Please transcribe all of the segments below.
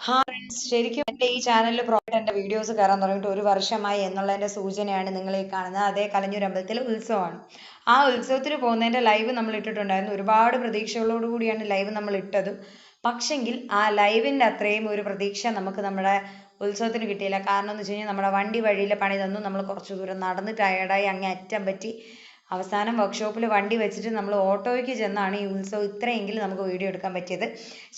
Friends, ശരിക്കും എൻ്റെ ഈ ചാനലിൽ പ്രോപ്പർട്ട് എൻ്റെ വീഡിയോസ് കയറാൻ തുടങ്ങിയിട്ട് ഒരു വർഷമായി എന്നുള്ളതിൻ്റെ സൂചനയാണ് നിങ്ങൾ ഈ കാണുന്നത്. അതേ കലഞ്ഞൂർ അമ്പലത്തിലെ ഉത്സവമാണ്. ആ ഉത്സവത്തിന് പോകുന്നതിൻ്റെ ലൈവ് നമ്മൾ ഇട്ടിട്ടുണ്ടായിരുന്നു. ഒരുപാട് പ്രതീക്ഷകളോട് കൂടിയാണ് ലൈവ് നമ്മൾ ഇട്ടത്. പക്ഷെങ്കിൽ ആ ലൈവിൻ്റെ അത്രയും ഒരു പ്രതീക്ഷ നമുക്ക് നമ്മുടെ ഉത്സവത്തിന് കിട്ടിയില്ല. കാരണം എന്ന് വെച്ച് കഴിഞ്ഞാൽ നമ്മുടെ വണ്ടി വഴിയിലെ പണി തന്നു. നമ്മൾ കുറച്ച് ദൂരം നടന്ന് ടയേർഡായി അങ്ങേ അറ്റം പറ്റി അവസാനം വർക്ക്ഷോപ്പിൽ വണ്ടി വെച്ചിട്ട് നമ്മൾ ഓട്ടോയ്ക്ക് ചെന്നാണ് ഈ ഉത്സവം ഇത്രയെങ്കിലും നമുക്ക് വീഡിയോ എടുക്കാൻ പറ്റിയത്.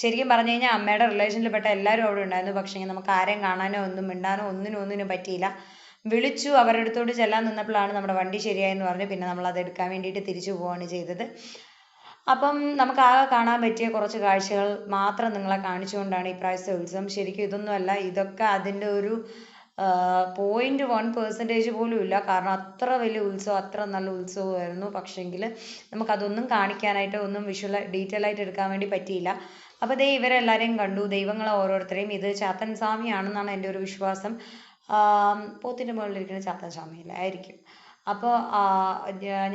ശരിക്കും പറഞ്ഞു കഴിഞ്ഞാൽ അമ്മയുടെ റിലേഷനിൽപ്പെട്ട എല്ലാവരും അവിടെ ഉണ്ടായിരുന്നു. പക്ഷേ നമുക്ക് ആരെയും കാണാനോ ഒന്നും മിണ്ടാനോ ഒന്നിനും പറ്റിയില്ല. വിളിച്ചു, അവരുടെ അടുത്തോട്ട് ചെല്ലാൻ നിന്നപ്പോഴാണ് നമ്മുടെ വണ്ടി ശരിയായെന്ന് പറഞ്ഞു. പിന്നെ നമ്മൾ അത് എടുക്കാൻ വേണ്ടിയിട്ട് തിരിച്ചു പോവുകയാണ് ചെയ്തത്. അപ്പം നമുക്ക് ആകെ കാണാൻ പറ്റിയ കുറച്ച് കാഴ്ചകൾ മാത്രം നിങ്ങളെ കാണിച്ചുകൊണ്ടാണ് ഈ പ്രാവശ്യത്തെ ഉത്സവം. ശരിക്കും ഇതൊന്നുമല്ല, ഇതൊക്കെ അതിൻ്റെ ഒരു 0.1% പോലും ഇല്ല. കാരണം അത്ര വലിയ ഉത്സവം, അത്ര നല്ല ഉത്സവമായിരുന്നു. പക്ഷെങ്കിൽ നമുക്കതൊന്നും കാണിക്കാനായിട്ട് ഒന്നും ഡീറ്റെയിൽ ആയിട്ട് എടുക്കാൻ വേണ്ടി പറ്റിയില്ല. അപ്പോൾ ദേ ഇവരെല്ലാവരെയും കണ്ടു, ദൈവങ്ങളെ ഓരോരുത്തരെയും. ഇത് ചാത്തൻ സ്വാമിയാണെന്നാണ് എൻ്റെ ഒരു വിശ്വാസം. പോത്തിൻ്റെ മുകളിലിരിക്കുന്ന ചാത്തൻ സ്വാമിയല്ലേ ആയിരിക്കും. അപ്പോൾ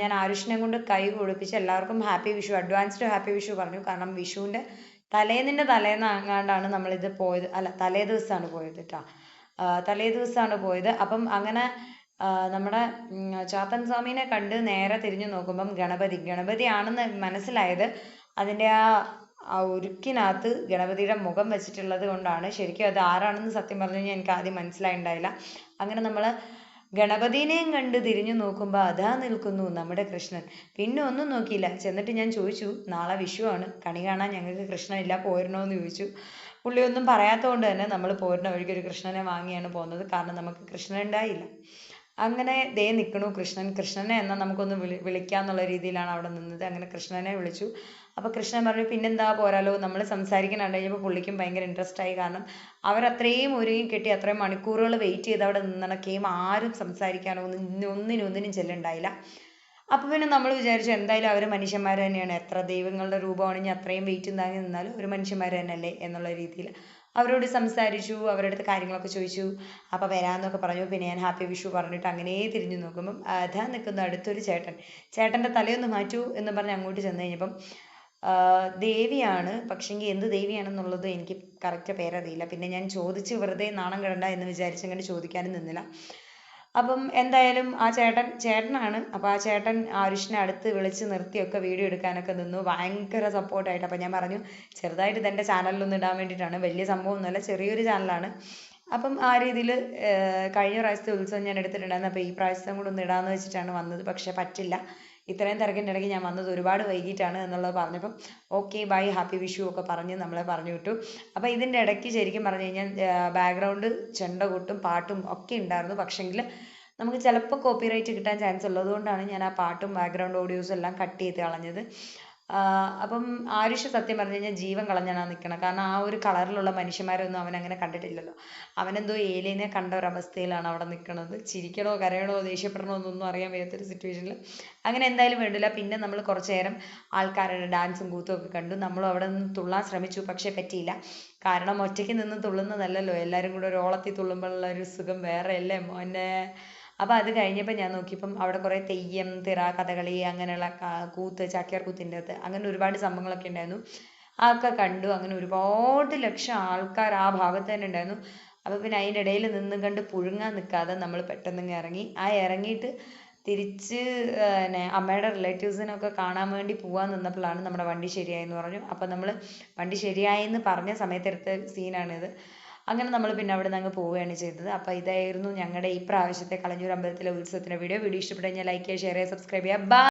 ഞാൻ ആരുഷിനെ കൊണ്ട് കൈ കൊടുപ്പിച്ച് എല്ലാവർക്കും happy Vishu, advanced happy Vishu പറഞ്ഞു. കാരണം വിഷുവിൻ്റെ തലേന്ന് അങ്ങാണ്ടാണ് നമ്മളിത് പോയത്. അല്ല, തലേ ദിവസമാണ് പോയത് കേട്ടോ. തലേ ദിവസമാണ് പോയത്. അപ്പം അങ്ങനെ നമ്മുടെ ചാത്തൻ സ്വാമീനെ കണ്ട് നേരെ തിരിഞ്ഞു നോക്കുമ്പം ഗണപതിയാണെന്ന് മനസ്സിലായത് അതിൻ്റെ ആ ഉരുക്കിനകത്ത് ഗണപതിയുടെ മുഖം വെച്ചിട്ടുള്ളത് കൊണ്ടാണ്. ശരിക്കും അത് ആരാണെന്ന് സത്യം പറഞ്ഞു കഴിഞ്ഞാൽ എനിക്ക് ആദ്യം മനസ്സിലായിട്ടുണ്ടായില്ല. അങ്ങനെ നമ്മൾ ഗണപതിനെയും കണ്ട് തിരിഞ്ഞു നോക്കുമ്പോൾ അതാ നിൽക്കുന്നു നമ്മുടെ കൃഷ്ണൻ. പിന്നെ ഒന്നും നോക്കിയില്ല. ചെന്നിട്ട് ഞാൻ ചോദിച്ചു, നാളെ വിഷുവാണ്, കണി കാണാൻ ഞങ്ങൾക്ക് കൃഷ്ണനില്ല, പോരണോ എന്ന് ചോദിച്ചു. പുള്ളി ഒന്നും പറയാത്തത് കൊണ്ട് തന്നെ നമ്മൾ പോരുന്ന വഴിക്ക് ഒരു കൃഷ്ണനെ വാങ്ങിയാണ് പോകുന്നത്. കാരണം നമുക്ക് കൃഷ്ണൻ ഉണ്ടായില്ല. അങ്ങനെ ദേ നിൽക്കണു കൃഷ്ണൻ. കൃഷ്ണനെ എന്നാൽ നമുക്കൊന്ന് വിളിക്കാന്നുള്ള രീതിയിലാണ് അവിടെ നിന്നത്. അങ്ങനെ കൃഷ്ണനെ വിളിച്ചു. അപ്പോൾ കൃഷ്ണൻ പറഞ്ഞു പിന്നെന്താ പോരാലോ. നമ്മൾ സംസാരിക്കാനുണ്ട് കഴിഞ്ഞപ്പോൾ പുള്ളിക്കും ഭയങ്കര ഇൻട്രസ്റ്റ് ആയി. കാരണം അവരത്രയും ഒരുങ്ങി കെട്ടി അത്രയും മണിക്കൂറുകൾ വെയിറ്റ് ചെയ്ത് അവിടെ നിന്നണക്കെയും ആരും സംസാരിക്കാനോ ഒന്നിനും ചെല്ലുണ്ടായില്ല. അപ്പോൾ പിന്നെ നമ്മൾ വിചാരിച്ചു എന്തായാലും അവർ മനുഷ്യന്മാർ തന്നെയാണ്. എത്ര ദൈവങ്ങളുടെ രൂപമാണെങ്കിൽ അത്രയും വെയിറ്റും താങ്ങി നിന്നാലും ഒരു മനുഷ്യന്മാർ തന്നെയല്ലേ എന്നുള്ള രീതിയിൽ അവരോട് സംസാരിച്ചു. അവരുടെ അടുത്ത് കാര്യങ്ങളൊക്കെ ചോദിച്ചു. അപ്പോൾ വരാമെന്നൊക്കെ പറഞ്ഞു. പിന്നെ ഞാൻ ഹാപ്പി വിഷു പറഞ്ഞിട്ട് അങ്ങനെ തിരിഞ്ഞു നോക്കുമ്പം അതാ നിൽക്കുന്ന അടുത്തൊരു ചേട്ടൻ്റെ തലയൊന്ന് മാറ്റൂ എന്ന് പറഞ്ഞ് അങ്ങോട്ട് ചെന്ന് കഴിഞ്ഞപ്പം ദേവിയാണ്. പക്ഷെങ്കിൽ എന്ത് ദേവിയാണെന്നുള്ളത് എനിക്ക് കറക്റ്റ് പേരറിയില്ല. പിന്നെ ഞാൻ ചോദിച്ച് വെറുതെ നാണം കിടണ്ട എന്ന് വിചാരിച്ചങ്ങനെ ചോദിക്കാനും നിന്നില്ല. അപ്പം എന്തായാലും ആ ചേട്ടനാണ്. അപ്പോൾ ആ ചേട്ടൻ ആരുഷിനെ അടുത്ത് വിളിച്ച് നിർത്തിയൊക്കെ വീഡിയോ എടുക്കാനൊക്കെ നിന്നു. ഭയങ്കര സപ്പോർട്ടായിട്ട്. അപ്പം ഞാൻ പറഞ്ഞു ചെറുതായിട്ട് ഇതെൻ്റെ ചാനലിലൊന്നും ഇടാൻ വേണ്ടിയിട്ടാണ്, വലിയ സംഭവമൊന്നുമല്ല, ചെറിയൊരു ചാനലാണ്. അപ്പം ആ രീതിയിൽ കഴിഞ്ഞ പ്രാവശ്യത്തെ ഉത്സവം ഞാൻ എടുത്തിട്ടുണ്ടായിരുന്നു. അപ്പോൾ ഈ പ്രാവശ്യത്തെ കൂടെ ഒന്ന് ഇടാമെന്ന് വെച്ചിട്ടാണ് വന്നത്. പക്ഷേ പറ്റില്ല, ഇത്രയും തിരക്കിൻ്റെ ഇടയ്ക്ക് ഞാൻ വന്നത് ഒരുപാട് വൈകിട്ടാണ് എന്നുള്ളത് പറഞ്ഞപ്പം ഓക്കെ ബൈ ഹാപ്പി വിഷു ഒക്കെ പറഞ്ഞ് നമ്മളെ പറഞ്ഞു വിട്ടു. അപ്പോൾ ഇതിൻ്റെ ഇടയ്ക്ക് ശരിക്കും പറഞ്ഞു കഴിഞ്ഞാൽ ബാക്ക്ഗ്രൗണ്ട് ചെണ്ടകൊട്ടും പാട്ടും ഒക്കെ ഉണ്ടായിരുന്നു. പക്ഷെങ്കിൽ നമുക്ക് ചിലപ്പോൾ കോപ്പിറൈറ്റ് കിട്ടാൻ ചാൻസ് ഉള്ളതുകൊണ്ടാണ് ഞാൻ ആ പാട്ടും ബാക്ക്ഗ്രൗണ്ട് ഓഡിയോസും എല്ലാം കട്ട് ചെയ്ത് കളഞ്ഞത്. അപ്പം ആരുഷ് സത്യം പറഞ്ഞു കഴിഞ്ഞാൽ ജീവൻ കളഞ്ഞാണ് നിൽക്കണം. കാരണം ആ ഒരു കളറിലുള്ള മനുഷ്യന്മാരൊന്നും അവൻ അങ്ങനെ കണ്ടിട്ടില്ലല്ലോ. അവനെന്തോ ഏലിയനെ കണ്ട ഒരവസ്ഥയിലാണ് അവിടെ നിൽക്കുന്നത്. ചിരിക്കണോ കരയണോ ദേഷ്യപ്പെടണോ എന്നൊന്നും അറിയാൻ വയ്യാത്തൊരു സിറ്റുവേഷനിൽ. അങ്ങനെ എന്തായാലും വേണ്ടില്ല. പിന്നെ നമ്മൾ കുറച്ച് നേരം ആൾക്കാരുടെ ഡാൻസും കൂത്തും ഒക്കെ കണ്ടു. നമ്മളും അവിടെ നിന്ന് തുള്ളാൻ ശ്രമിച്ചു, പക്ഷേ പറ്റിയില്ല. കാരണം ഒറ്റയ്ക്ക് നിന്ന് തുള്ളുന്നതല്ലല്ലോ, എല്ലാവരും കൂടെ ഒരു ഓളത്തിൽ തുള്ളുമ്പോഴുള്ള ഒരു സുഖം വേറെ അല്ലേ മോനെ. അപ്പോൾ അത് കഴിഞ്ഞപ്പോൾ ഞാൻ നോക്കിയപ്പം അവിടെ കുറേ തെയ്യം, തിറ, കഥകളി, അങ്ങനെയുള്ള കൂത്ത്, ചാക്യാർ കൂത്തിൻ്റെ അകത്ത് അങ്ങനെ ഒരുപാട് സംഭവങ്ങളൊക്കെ ഉണ്ടായിരുന്നു. അതൊക്കെ കണ്ടു. അങ്ങനെ ഒരുപാട് ലക്ഷം ആൾക്കാർ ആ ഭാഗത്ത് തന്നെ ഉണ്ടായിരുന്നു. അപ്പോൾ പിന്നെ അതിൻ്റെ ഇടയിൽ നിന്നും കണ്ട് പുഴുങ്ങാൻ നിൽക്കാതെ നമ്മൾ പെട്ടെന്ന് ഇറങ്ങി. ഇറങ്ങിയിട്ട് തിരിച്ച് അമ്മയുടെ റിലേറ്റീവ്സിനൊക്കെ കാണാൻ വേണ്ടി പോകാൻ നിന്നപ്പോഴാണ് നമ്മുടെ വണ്ടി ശരിയായെന്ന് പറഞ്ഞു. അപ്പോൾ നമ്മൾ വണ്ടി ശരിയായെന്ന് പറഞ്ഞ സമയത്തെടുത്ത സീനാണിത്. അങ്ങനെ നമ്മൾ പിന്നെ അവിടെ നിന്ന് അങ്ങ് പോവുകയാണ് ചെയ്തത്. അപ്പോൾ ഇതായിരുന്നു ഞങ്ങളുടെ ഈ പ്രാവശ്യത്തെ കളഞ്ഞൂർ അമ്പലത്തിലെ ഉത്സവത്തിൻ്റെ വീഡിയോ. ഇഷ്ടപ്പെട്ടു കഴിഞ്ഞാൽ ലൈക്ക് ചെയ്യുക, ഷെയർ ചെയ്യുക, സബ്സ്ക്രൈബ് ചെയ്യുക. ബൈ.